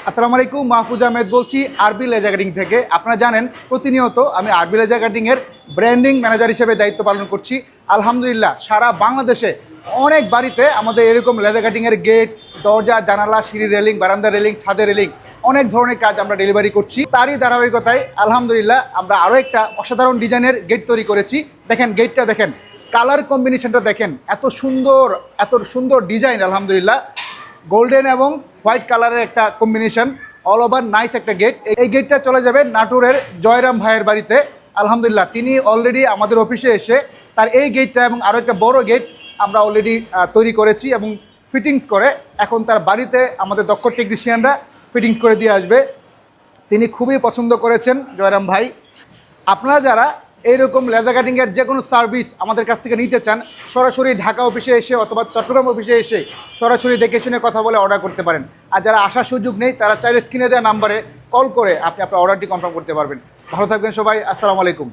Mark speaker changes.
Speaker 1: আসসালামু আলাইকুম, মাহফুজ আহমেদ বলছি আরবি লেজার কাটিং থেকে। আপনারা জানেন প্রতিনিয়ত আমি আরবি লেজার কাটিংয়ের ব্র্যান্ডিং ম্যানেজার হিসেবে দায়িত্ব পালন করছি। আলহামদুলিল্লাহ সারা বাংলাদেশে অনেক বাড়িতে আমাদের এরকম লেজার কাটিংয়ের গেট, দরজা, জানালা, সিঁড়ি রেলিং, বারান্দা রেলিং, ছাদের রেলিং অনেক ধরনের কাজ আমরা ডেলিভারি করছি। তারই ধারাবাহিকতায় আলহামদুলিল্লাহ আমরা আরও একটা অসাধারণ ডিজাইনের গেট তৈরি করেছি। দেখেন গেটটা দেখেন, কালার কম্বিনেশনটা দেখেন, এত সুন্দর ডিজাইন। আলহামদুলিল্লাহ গোল্ডেন এবং হোয়াইট কালারের একটা কম্বিনেশন, অল ওভার নাইস একটা গেট। এই গেটটা চলে যাবে নাটোরের জয়রাম ভাইয়ের বাড়িতে। আলহামদুলিল্লাহ তিনি অলরেডি আমাদের অফিসে এসে তার এই গেটটা এবং আরও একটা বড় গেট আমরা অলরেডি তৈরি করেছি এবং ফিটিংস করে এখন তার বাড়িতে আমাদের দক্ষ টেকনিশিয়ানরা ফিটিংস করে দিয়ে আসবে। তিনি খুবই পছন্দ করেছেন জয়রাম ভাই। আপনারা যারা এইরকম লেদার কাটিংয়ের যে কোনো সার্ভিস আমাদের কাছ থেকে নিতে চান, সরাসরি ঢাকা অফিসে এসে অথবা চট্টগ্রাম অফিসে এসে সরাসরি দেখে শুনে কথা বলে অর্ডার করতে পারেন। আর যারা আসার সুযোগ নেই তারা চাইলে স্ক্রিনে দেওয়া নাম্বারে কল করে আপনি আপনার অর্ডারটি কনফার্ম করতে পারবেন। ভালো থাকবেন সবাই, আসসালামু আলাইকুম।